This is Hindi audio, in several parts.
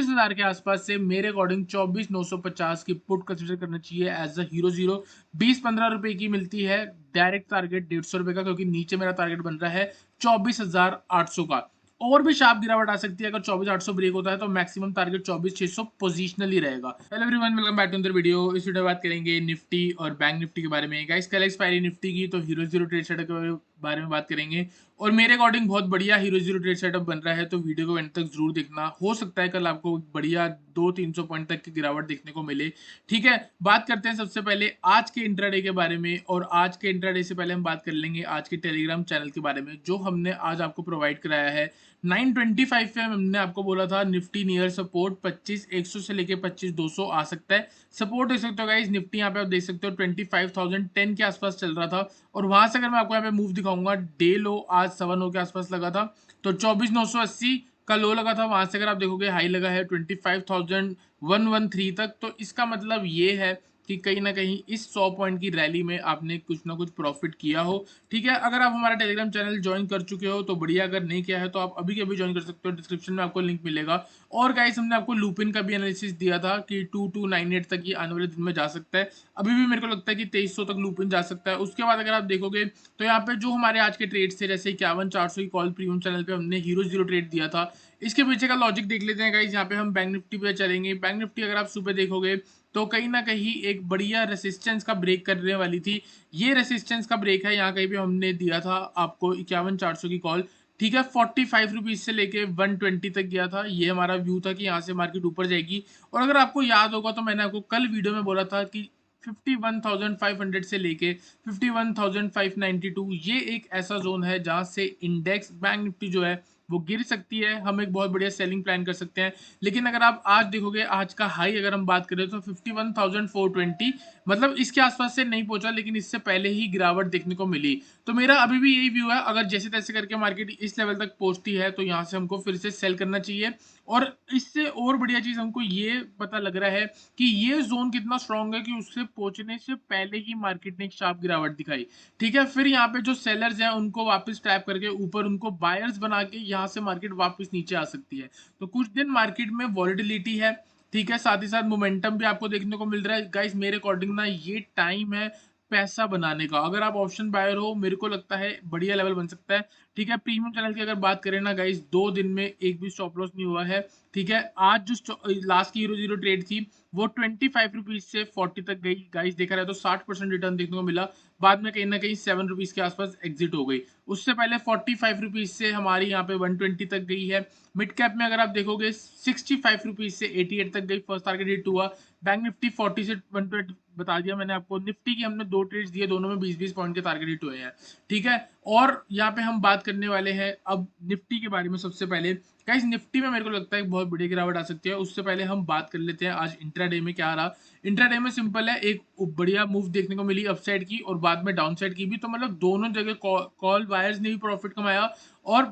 24,000 के आसपास से मेरे अकॉर्डिंग 24,950 की पुट कंसिडर करना चाहिए एज अ हीरो जीरो। 20-15 रुपए की मिलती है डायरेक्ट टारगेट 150 रुपए का, क्योंकि नीचे मेरा टारगेट बन रहा है 24,800 का। और भी शार्प गिरावट आ सकती है अगर 24,800 ब्रेक होता है, तो मैक्सिमम टारगेट 24,600 पोजिशनल ही रहेगा। Hello everyone, welcome back to another video. इस वीडियो में बात करेंगे निफ्टी और बैंक निफ्टी के बारे में। गाइस कल एक्सपायरी निफ्टी की, तो हीरो जीरो ट्रेड सेटअप के बारे में बात करेंगे। और मेरे अकॉर्डिंग बहुत बढ़िया हीरो जीरो ट्रेड सेटअप बन रहा है, तो वीडियो को एंड तक जरूर देखना। हो सकता है कल आपको बढ़िया 200-300 पॉइंट तक की गिरावट देखने को मिले। ठीक है, बात करते हैं सबसे पहले आज के इंट्राडे के बारे में। और आज के इंट्राडे से पहले हम बात कर लेंगे आज के टेलीग्राम चैनल के बारे में, जो हमने आज आपको प्रोवाइड कराया है। 925 पे हमने आपको बोला था निफ्टी नियर सपोर्ट 25,100 से लेके 25,200 आ सकता है। सपोर्ट देख सकते हो गाइस, निफ्टी यहाँ पे आप देख सकते हो 25,010 के आसपास चल रहा था। और वहां से अगर मैं आपको यहाँ पे मूव दिखाऊंगा, डे लो आज 7 के आसपास लगा था, तो 24,980 का लो लगा था। वहां से अगर आप देखोगे हाई लगा है 25,113 तक। तो इसका मतलब ये है कि कहीं ना कहीं इस 100 पॉइंट की रैली में आपने कुछ ना कुछ प्रॉफिट किया हो। ठीक है, अगर आप हमारा टेलीग्राम चैनल ज्वाइन कर चुके हो तो बढ़िया, अगर नहीं किया है तो आप अभी के अभी ज्वाइन कर सकते हो, डिस्क्रिप्शन में आपको लिंक मिलेगा। और गाइस हमने आपको लूपिन का भी एनालिसिस दिया था कि 2298 तक ये आने वाले दिन में जा सकता है। अभी भी मेरे को लगता है कि 2300 तक लूपिन जा सकता है। उसके बाद अगर आप देखोगे तो यहाँ पे जो हमारे आज के ट्रेड्स थे, जैसे 51,400 की कॉल प्रीमियम चैनल पे हमने हीरो जीरो ट्रेड दिया था। इसके पीछे का लॉजिक देख लेते हैं गाइस। यहाँ पे हम बैंक निफ्टी पे चलेंगे। बैंक निफ्टी अगर आप सुबह देखोगे तो कहीं ना कहीं एक बढ़िया रेसिस्टेंस का ब्रेक करने वाली थी। ये रेसिस्टेंस का ब्रेक है, यहाँ कहीं पे हमने दिया था आपको 51,400 की कॉल। ठीक है, 45 रुपीज से लेके 120 तक गया था। ये हमारा व्यू था कि यहाँ से मार्केट ऊपर जाएगी। और अगर आपको याद होगा तो मैंने आपको कल वीडियो में बोला था कि 51,500 से लेके 51,592 ये एक ऐसा जोन है जहां से इंडेक्स बैंक निफ्टी जो है वो गिर सकती है। हम एक बहुत बढ़िया सेलिंग प्लान कर सकते हैं। लेकिन अगर आप आज देखोगे, आज का हाई अगर हम बात करें तो 51,420, मतलब इसके आसपास से नहीं पहुंचा, लेकिन इससे पहले ही गिरावट देखने को मिली। तो मेरा अभी भी यही व्यू है, अगर जैसे तैसे करके मार्केट इस लेवल तक पहुंचती है तो यहाँ से हमको फिर से सेल करना चाहिए। और इससे और बढ़िया चीज हमको ये पता लग रहा है कि ये जोन कितना स्ट्रांग है कि उससे पहुंचने से पहले ही मार्केट ने एक शार्प गिरावट दिखाई। ठीक है, फिर यहाँ पे जो सेलर्स हैं उनको वापस ट्रैप करके ऊपर उनको बायर्स बना के यहाँ से मार्केट वापस नीचे आ सकती है। तो कुछ दिन मार्केट में वॉलिटिलिटी है। ठीक है, साथ ही साथ मोमेंटम भी आपको देखने को मिल रहा है। गाइस मेरे अकॉर्डिंग ना ये टाइम है पैसा बनाने का। अगर आप ऑप्शन बायर हो, मेरे को लगता है बढ़िया लेवल बन सकता है। ठीक है, प्रीमियम चैनल की अगर बात करें ना गाइस, 2 दिन में एक भी स्टॉप लॉस नहीं हुआ है। ठीक है, आज जो लास्ट की हीरो जीरो ट्रेड थी वो 25 रुपीज से 40 तक गई। गाइस देखा रहे तो 60% रिटर्न देखने को मिला। बाद में कहीं ना कहीं 7 रुपीज के आसपास एग्जिट हो गई। उससे पहले 45 रुपीज से हमारी यहाँ पे 120 तक गई है। मिड कैप में अगर आप देखोगे 65 रुपीज से 88 तक गई, फर्स्ट टारगेट हिट हुआ। बैंक निफ्टी 40 से 120 बता दिया मैंने आपको। निफ्टी की हमने 2 ट्रेड्स दिए, दोनों में 20-20 पॉइंट के टारगेट हिट हुए हैं। ठीक है, और यहाँ पे हम बात करने वाले हैं अब निफ्टी के बारे में। सबसे पहले गाइस निफ्टी में मेरे को लगता है एक बहुत बड़ी गिरावट आ सकती है। उससे पहले हम बात कर लेते हैं आज इंट्राडे में क्या रहा। इंट्राडे में सिंपल है, एक बढ़िया मूव देखने को मिली अपसाइड की और बाद में डाउन साइड की भी। तो मतलब दोनों जगह कॉल बायर्स ने भी प्रॉफिट कमाया और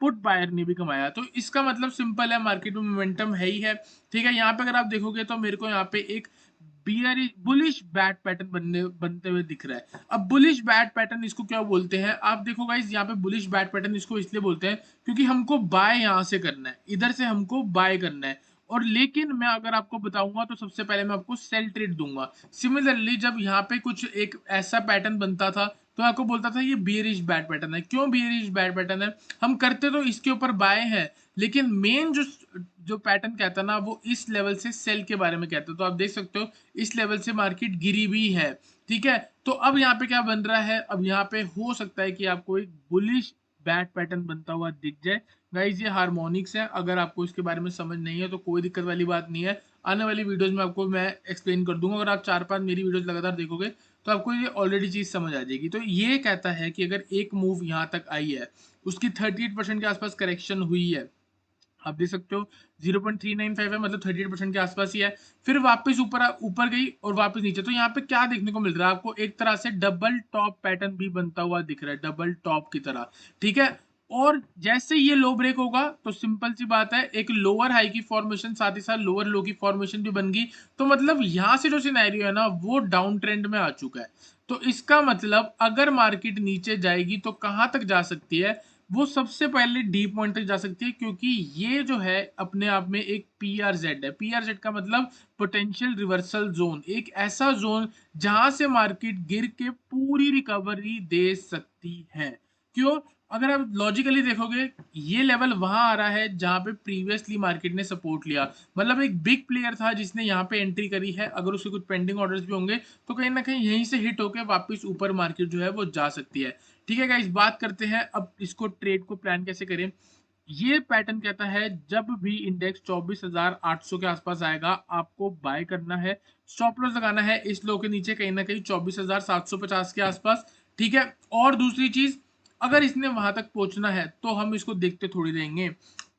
पुट बायर ने भी कमाया। तो इसका मतलब सिंपल है, मार्केट में मोमेंटम है ही है। ठीक है, यहाँ पे अगर आप देखोगे तो मेरे को यहाँ पे एक बियरिश बुलिश बैट पैटर्न बनते हुए दिख रहा है। अब बुलिश बैट पैटर्न इसको क्या बोलते हैं, आप देखो गाइस, यहाँ पे बुलिश बैट पैटर्न इसको इसलिए बोलते हैं क्योंकि हमको बाय यहाँ से करना है, इधर से हमको बाय करना है। और लेकिन मैं अगर आपको बताऊंगा तो सबसे पहले मैं आपको सेल ट्रेड दूंगा। सिमिलरली जब यहाँ पे कुछ एक ऐसा पैटर्न बनता था तो आपको बोलता था ये बियरिश बैट पैटर्न है। क्यों बियरिश बैट पैटर्न है, हम करते तो इसके ऊपर बाय है, लेकिन मेन जो जो पैटर्न कहता है ना वो इस लेवल से सेल के बारे में कहता है। तो आप देख सकते हो इस लेवल से मार्केट गिरी भी है। ठीक है, तो अब यहाँ पे क्या बन रहा है, अब यहाँ पे हो सकता है कि आपको एक बुलिश बैट पैटर्न बनता हुआ दिख जाए। गाइज ये हार्मोनिक्स है, अगर आपको इसके बारे में समझ नहीं है तो कोई दिक्कत वाली बात नहीं है। आने वाली वीडियोस में आपको मैं एक्सप्लेन कर दूंगा। अगर आप 4-5 मेरी वीडियोस लगातार देखोगे तो आपको ये ऑलरेडी चीज समझ आ जाएगी। तो ये कहता है कि अगर एक मूव यहाँ तक आई है, उसकी 38% के आसपास करेक्शन हुई है, आप देख सकते हो 0.395 है, मतलब 38% के आसपास ही है। फिर वापस ऊपर ऊपर गई और वापस नीचे। तो यहाँ पे क्या देखने को मिल रहा है आपको, एक तरह से डबल टॉप पैटर्न भी बनता हुआ दिख रहा है, डबल टॉप की तरह। ठीक है, और जैसे ये लो ब्रेक होगा तो सिंपल सी बात है, एक लोअर हाई की फॉर्मेशन साथ ही साथ लोअर लो की फॉर्मेशन भी बन गई। तो मतलब यहाँ से जो सिनेरियो है ना वो डाउन ट्रेंड में आ चुका है। तो इसका मतलब अगर मार्केट नीचे जाएगी तो कहां तक जा सकती है, वो सबसे पहले डी पॉइंट तक जा सकती है, क्योंकि ये जो है अपने आप में एक पीआरजेड है। पीआरजेड का मतलब पोटेंशियल रिवर्सल जोन, एक ऐसा जोन जहां से मार्केट गिर के पूरी रिकवरी दे सकती है। क्यों? अगर आप लॉजिकली देखोगे, ये लेवल वहां आ रहा है जहां पे प्रीवियसली मार्केट ने सपोर्ट लिया, मतलब एक बिग प्लेयर था जिसने यहाँ पे एंट्री करी है, अगर उसके कुछ पेंडिंग ऑर्डर्स भी होंगे तो कहीं ना कहीं यहीं से हिट होकर वापस ऊपर मार्केट जो है वो जा सकती है। ठीक है गाइस, बात करते हैं अब इसको ट्रेड को प्लान कैसे करें। ये पैटर्न कहता है जब भी इंडेक्स 24,800 के आसपास आएगा आपको बाय करना है, स्टॉप लॉस लगाना है इस लो के नीचे कहीं ना कहीं 24,750 के आसपास। ठीक है, और दूसरी चीज, अगर इसने वहां तक पहुंचना है तो हम इसको देखते थोड़ी रहेंगे।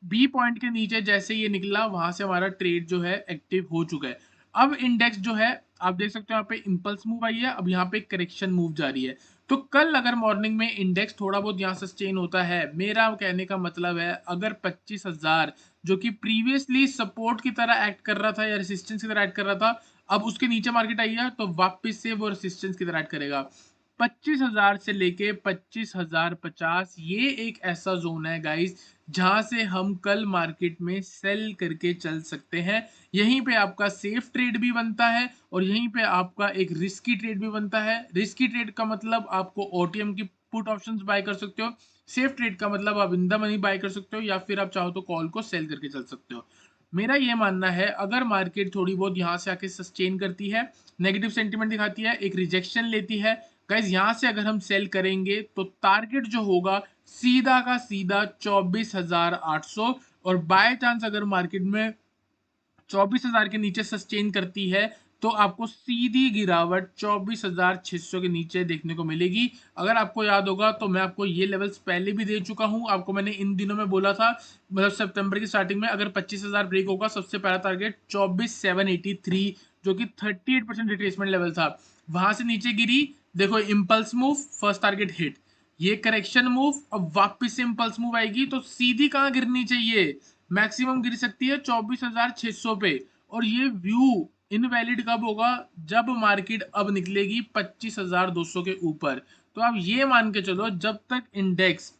बी पॉइंट के नीचे जैसे ये निकला वहां से हमारा ट्रेड जो है एक्टिव हो चुका है। अब इंडेक्स जो है आप देख सकते हो यहाँ पे इंपल्स मूव आई है, अब यहाँ पे करेक्शन मूव जारी है। तो कल अगर मॉर्निंग में इंडेक्स थोड़ा बहुत यहाँ सस्टेन होता है, मेरा कहने का मतलब है अगर 25,000 जो कि प्रीवियसली सपोर्ट की तरह एक्ट कर रहा था या रेसिस्टेंस की तरह एक्ट कर रहा था, अब उसके नीचे मार्केट आई है तो वापस से वो रेसिस्टेंस की तरह एक्ट करेगा। 25,000 से लेके 25,050 ये एक ऐसा जोन है गाइस जहां से हम कल मार्केट में सेल करके चल सकते हैं। यहीं पे आपका सेफ ट्रेड भी बनता है और यहीं पे आपका एक रिस्की ट्रेड भी बनता है। रिस्की ट्रेड का मतलब आपको ओटीएम की पुट ऑप्शंस बाय कर सकते हो, सेफ ट्रेड का मतलब आप इन द मनी बाय कर सकते हो या फिर आप चाहो तो कॉल को सेल करके चल सकते हो। मेरा ये मानना है अगर मार्केट थोड़ी बहुत यहाँ से आके सस्टेन करती है, नेगेटिव सेंटीमेंट दिखाती है, एक रिजेक्शन लेती है गाइज, यहाँ से अगर हम सेल करेंगे तो टारगेट जो होगा सीधा का सीधा 24,800। और बाय चांस अगर मार्केट में 24,000 के नीचे सस्टेन करती है तो आपको सीधी गिरावट 24,600 के नीचे देखने को मिलेगी। अगर आपको याद होगा तो मैं आपको ये लेवल्स पहले भी दे चुका हूं, आपको मैंने इन दिनों में बोला था, मतलब सितंबर की स्टार्टिंग में, अगर 25,000 ब्रेक होगा सबसे पहला टारगेट 24,783 जो कि 38% रिट्रेसमेंट लेवल था। वहां से नीचे गिरी, देखो impulse move, first target hit, ये करेक्शन मूव, अब वापस से इंपल्स मूव आएगी तो सीधी कहां गिरनी चाहिए, मैक्सिमम गिर सकती है 24,600 पे। और ये व्यू इनवैलिड कब होगा, जब मार्केट अब निकलेगी 25,200 के ऊपर। तो आप ये मान के चलो जब तक इंडेक्स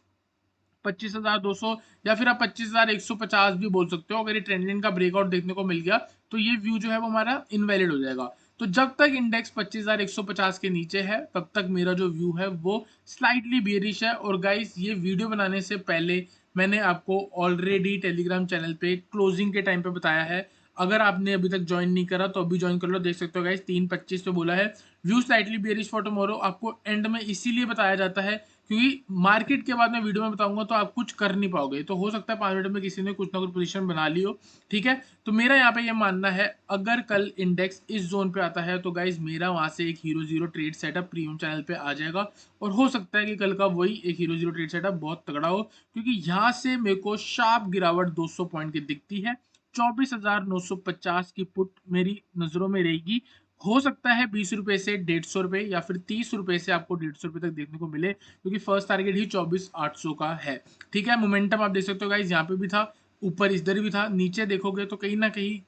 25,200 या फिर आप 25,150 भी बोल सकते हो, अगर ये ट्रेंड लाइन का ब्रेकआउट देखने को मिल गया तो ये व्यू जो है वो हमारा इनवैलिड हो जाएगा। तो जब तक इंडेक्स 25,150 के नीचे है तब तक मेरा जो व्यू है वो स्लाइटली बियरिश है। और गाइस ये वीडियो बनाने से पहले मैंने आपको ऑलरेडी टेलीग्राम चैनल पे क्लोजिंग के टाइम पे बताया है, अगर आपने अभी तक ज्वाइन नहीं करा तो अभी ज्वाइन कर लो। देख सकते हो गाइस 3:25 पे बोला है view slightly bearish for tomorrow. आपको एंड में इसीलिए बताया जाता है क्योंकि मार्केट के बाद में वीडियो में बताऊंगा तो आप कुछ कर नहीं पाओगे, तो हो सकता है 5 मिनट में किसी ने कुछ ना कुछ पोजीशन बना ली हो। ठीक है, तो मेरा यहाँ पे ये मानना है अगर कल इंडेक्स इस जोन पे आता है तो गाइज मेरा वहां से एक hero zero trade setup premium channel पे आ जाएगा। और हो सकता है कि कल का वही एक हीरो जीरो ट्रेड सेटअप बहुत तगड़ा हो, क्योंकि यहाँ से मेरे को शार्प गिरावट 200 पॉइंट की दिखती है। 24,950 की पुट मेरी नजरों में रहेगी। हो सकता है 20 रुपए से 150 रुपए या फिर 30 रुपए से आपको 150 रुपए तक देखने को मिले, क्योंकि फर्स्ट टारगेट ही 24,800 का है। ठीक है, मोमेंटम आप देख सकते हो गाइज, यहाँ पे भी था, ऊपर इधर भी था, नीचे देखोगे तो कहीं ना कहीं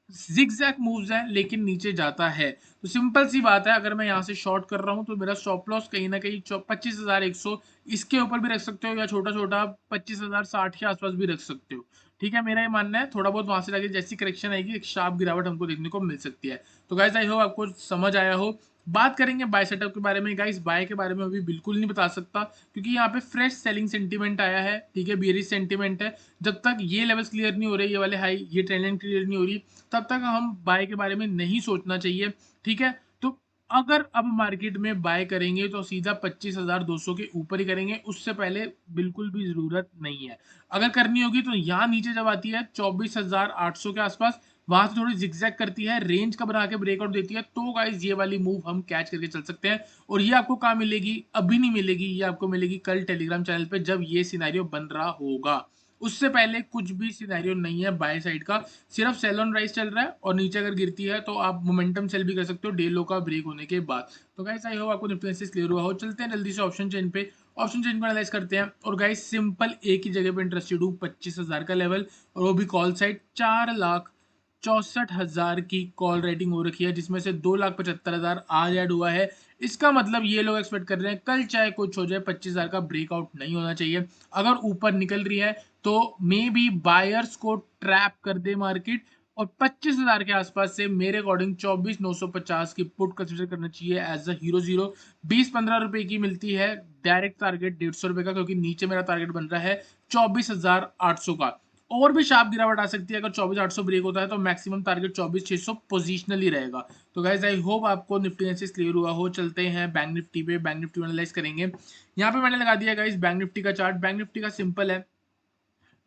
जिगजैग मूव्स है लेकिन नीचे जाता है। तो सिंपल सी बात है, अगर मैं यहाँ से शॉर्ट कर रहा हूँ तो मेरा स्टॉप लॉस कहीं ना कहीं 25,100 इसके ऊपर भी रख सकते हो या छोटा छोटा 25,060 के आसपास भी रख सकते हो। ठीक है, मेरा ये मानना है थोड़ा बहुत वहां से जाके जैसी करेक्शन आएगी एक शार्प गिरावट हमको देखने को मिल सकती है। तो गाइज आई होप आपको समझ आया हो। बात करेंगे बाय सेटअप के बारे में। गाइस बाय के बारे में अभी बिल्कुल नहीं बता सकता क्योंकि यहाँ पे फ्रेश सेलिंग सेंटीमेंट आया है। ठीक है, बियरिश सेंटीमेंट है, जब तक ये लेवल्स क्लियर नहीं हो रहे, ये वाले हाई, ये ट्रेंड लाइन क्लियर नहीं हो रही, तब तक हम बाय के बारे में नहीं सोचना चाहिए। ठीक है, तो अगर अब मार्केट में बाय करेंगे तो सीधा 25,200 के ऊपर ही करेंगे, उससे पहले बिल्कुल भी जरूरत नहीं है। अगर करनी होगी तो यहाँ नीचे जब आती है 24,800 के आसपास, वहां से थोड़ी जिगजैग करती है, रेंज का बना के ब्रेकआउट देती है, तो गाइज ये वाली मूव हम कैच करके चल सकते हैं। और ये आपको कहाँ मिलेगी, अभी नहीं मिलेगी, ये आपको मिलेगी कल टेलीग्राम चैनल पे जब ये सिनेरियो बन रहा होगा। उससे पहले कुछ भी सिनेरियो नहीं है बाय साइड का, सिर्फ सेल ऑन राइज चल रहा है और नीचे अगर गिरती है तो आप मोमेंटम सेल भी कर सकते हो डे लो का ब्रेक होने के बाद। तो गाइस आई होप आपको डिफरेंसेस क्लियर हुआ हो। चलते हैं जल्दी से ऑप्शन चेन पे, ऑप्शन चेन को एनालाइज करते हैं। और गाइस सिंपल एक ही जगह पे इंटरेस्टेड हूँ, 25,000 का लेवल, और वो भी कॉल साइड 4,64,000 की कॉल रेटिंग हो रखी है, जिसमें से 2,75,000 आज ऐड हुआ है। इसका मतलब ये लोग एक्सपेक्ट कर रहे हैं कल चाहे कुछ हो जाए 25,000 का ब्रेकआउट नहीं होना चाहिए। अगर ऊपर निकल रही है तो मे बी बायर्स को ट्रैप कर दे मार्केट, और 25,000 के आसपास से मेरे अकॉर्डिंग 24,950 की पुट कंसिडर करना चाहिए एज अ हीरो जीरो। 20-15 रुपए की मिलती है, डायरेक्ट टारगेट 150 रुपए का, क्योंकि नीचे मेरा टारगेट बन रहा है 24,800 का। और भी शार्प गिरावट आ सकती है, अगर 24,800 ब्रेक होता है तो मैक्सिमम टारगेट 24,600 पोजिशनल ही रहेगा। तो गाइज आई होप आपको निफ्टी एनालिसिस क्लियर हुआ हो। चलते हैं बैंक निफ्टी पे, बैंक निफ्टी एनालाइज करेंगे। यहाँ पे मैंने लगा दिया गाइज बैंक निफ्टी का चार्ट। बैंक निफ्टी का सिंपल है,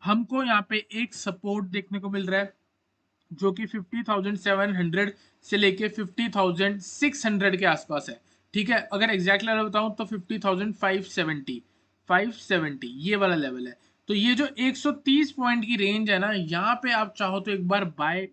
हमको यहाँ पे एक सपोर्ट देखने को मिल रहा है जो कि 50,700 से लेके 50,600 के आसपास है। ठीक है, अगर एग्जैक्ट लेवल बताऊं तो 50,570 570 ये वाला लेवल है। तो ये जो 130 पॉइंट की रेंज है ना, यहाँ पे आप चाहो तो एक बार बाय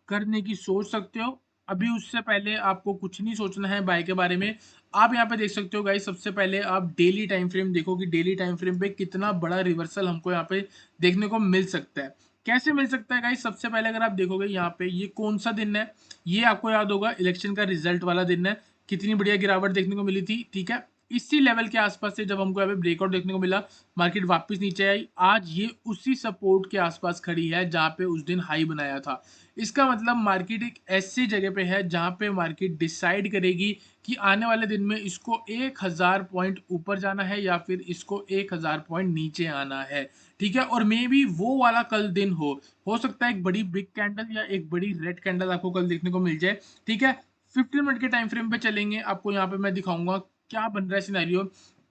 करने की सोच सकते हो। अभी उससे पहले आपको कुछ नहीं सोचना है बाय के बारे में। आप यहाँ पे देख सकते हो गाइस, सबसे पहले आप डेली टाइम फ्रेम देखो कि डेली टाइम फ्रेम पे कितना बड़ा रिवर्सल हमको यहाँ पे देखने को मिल सकता है। कैसे मिल सकता है गाइस? सबसे पहले अगर आप देखोगे यहाँ पे ये कौन सा दिन है, ये आपको याद होगा इलेक्शन का रिजल्ट वाला दिन है। कितनी बढ़िया गिरावट देखने को मिली थी। ठीक है, इसी लेवल के आसपास से जब हमको यहाँ पे ब्रेकआउट देखने को मिला, मार्केट वापस नीचे आई। आज ये उसी सपोर्ट के आसपास खड़ी है जहां पे उस दिन हाई बनाया था। इसका मतलब मार्केट एक ऐसी जगह पे है जहां पे मार्केट डिसाइड करेगी कि आने वाले दिन में इसको 1,000 पॉइंट ऊपर जाना है या फिर इसको 1,000 पॉइंट नीचे आना है। ठीक है, और मे बी वो वाला कल दिन हो सकता है एक बड़ी बिग कैंडल या एक बड़ी रेड कैंडल आपको कल देखने को मिल जाए। ठीक है, 15 मिनट के टाइम फ्रेम पे चलेंगे, आपको यहाँ पे मैं दिखाऊंगा क्या बन रहा है सिनेरियो।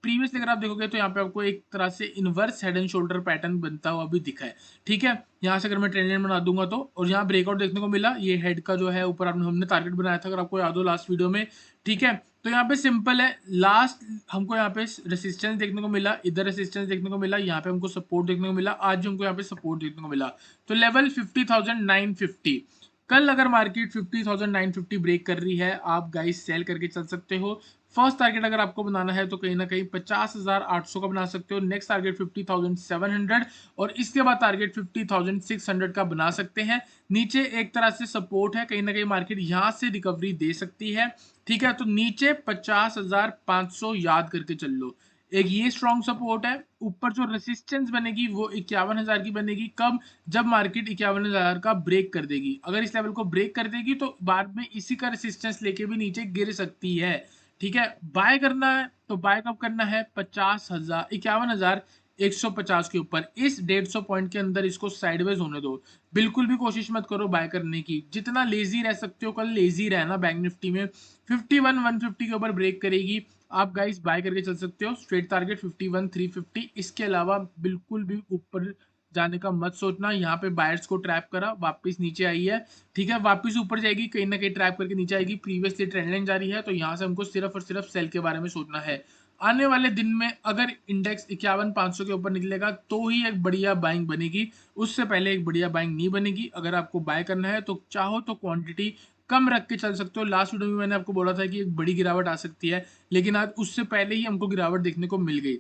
प्रीवियसली अगर आप देखोगे तो यहाँ पे आपको एक तरह से inverse head and shoulder pattern बनता हुआ भी दिखा है। ठीक है, यहाँ से अगर मैं ट्रेंड लाइन बना दूंगा तो, और यहाँ ब्रेकआउट देखने को मिला, ये हेड का जो है ऊपर हमने टारगेट बनाया था, अगर आपको याद हो लास्ट वीडियो में। ठीक है, तो यहाँ पे सिंपल है, लास्ट हमको यहाँ पे रेसिस्टेंस देखने को मिला, इधर रेसिस्टेंस देखने को मिला, यहाँ पे हमको सपोर्ट देखने को मिला, आज हमको यहाँ पे सपोर्ट देखने को मिला। तो लेवल 50,950। कल अगर मार्केट 50,950 ब्रेक कर रही है, आप गाइस सेल करके चल सकते हो। फर्स्ट टारगेट अगर आपको बनाना है तो कहीं ना कहीं 50,800 का बना सकते हो। नेक्स्ट टारगेट 50,700, और इसके बाद टारगेट 50,600 का बना सकते हैं। नीचे एक तरह से सपोर्ट है, कहीं ना कहीं मार्केट यहां से रिकवरी दे सकती है। ठीक है, तो नीचे 50,500 याद करके चल लो। एक ये स्ट्रॉन्ग सपोर्ट है। ऊपर जो रेसिस्टेंस बनेगी वो 51,000 की बनेगी। कब? जब मार्केट 51,000 का ब्रेक कर देगी। अगर इस लेवल को ब्रेक कर देगी तो बाद में इसी का रेसिस्टेंस लेके भी नीचे गिर सकती है। ठीक है, बाय करना है तो बाय कब करना है? 50,000 51,150 के ऊपर। इस 150 पॉइंट के अंदर इसको साइडवेज होने दो। बिल्कुल भी कोशिश मत करो बाय करने की। जितना लेजी रह सकते हो कल लेजी रहना। बैंक निफ्टी में 51,150 के ऊपर ब्रेक करेगी, आप गाइस बाय करके चल सकते हो। Straight target 51,350। इसके अलावा बिल्कुल भी ऊपर जाने का मत सोचना। यहाँ पे बायर्स को ट्रैप करा, वापस नीचे आई है। ठीक है, वापस ऊपर जाएगी, कहीं ना कहीं ट्रैप करके नीचे आएगी। प्रीवियसली ट्रेंड लाइन जारी है, तो यहाँ से हमको सिर्फ और सिर्फ सेल के बारे में सोचना है। आने वाले दिन में अगर इंडेक्स 51,500 के ऊपर निकलेगा तो ही एक बढ़िया बाइंग बनेगी, उससे पहले एक बढ़िया बाइंग नहीं बनेगी। अगर आपको बाय करना है तो चाहो तो क्वांटिटी कम रख के चल सकते हो। लास्ट वीडियो में मैंने आपको बोला था कि एक बड़ी गिरावट आ सकती है, लेकिन आज उससे पहले ही हमको गिरावट देखने को मिल गई।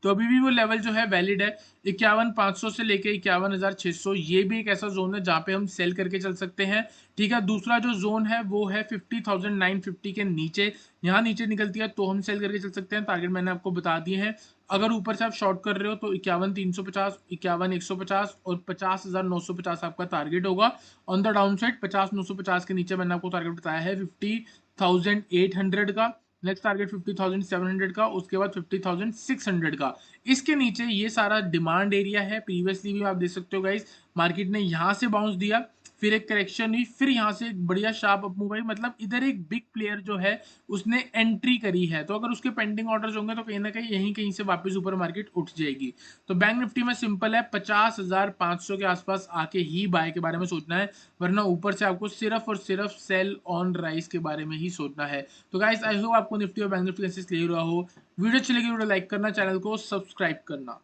तो अभी भी वो लेवल जो है वैलिड है, 51,500 से लेके 51,600। ये भी एक ऐसा जोन है जहां पे हम सेल करके चल सकते हैं। ठीक है, दूसरा जो जोन है वो है 50,950 के नीचे। यहाँ नीचे निकलती है तो हम सेल करके चल सकते हैं। टारगेट मैंने आपको बता दिए हैं। अगर ऊपर से आप शॉर्ट कर रहे हो तो 51,350, 51,150 और 50,950 आपका टारगेट होगा। ऑन द डाउन साइड 50,950 के नीचे मैंने आपको टारगेट बताया है 50,800 का। नेक्स्ट टारगेट 50,700 का, उसके बाद 50,600 का। इसके नीचे ये सारा डिमांड एरिया है। प्रीवियसली भी आप देख सकते हो गाइस, मार्केट ने यहाँ से बाउंस दिया, फिर एक करेक्शन हुई, फिर यहाँ से एक बढ़िया शार्प अप मूव आई। मतलब इधर एक बिग प्लेयर जो है उसने एंट्री करी है, तो अगर उसके पेंडिंग ऑर्डर्स होंगे तो कहीं ना कहीं यहीं कहीं से वापस ऊपर मार्केट उठ जाएगी। तो बैंक निफ्टी में सिंपल है, 50,500 के आसपास आके ही बाय के बारे में सोचना है, वरना ऊपर से आपको सिर्फ और सिर्फ सेल ऑन राइज के बारे में ही सोचना है। तो गाइस आई होप आपको निफ्टी और बैंक निफ्टी क्लियर हुआ हो। वीडियो अच्छी लगी वीडियो लाइक करना, चैनल को सब्सक्राइब करना।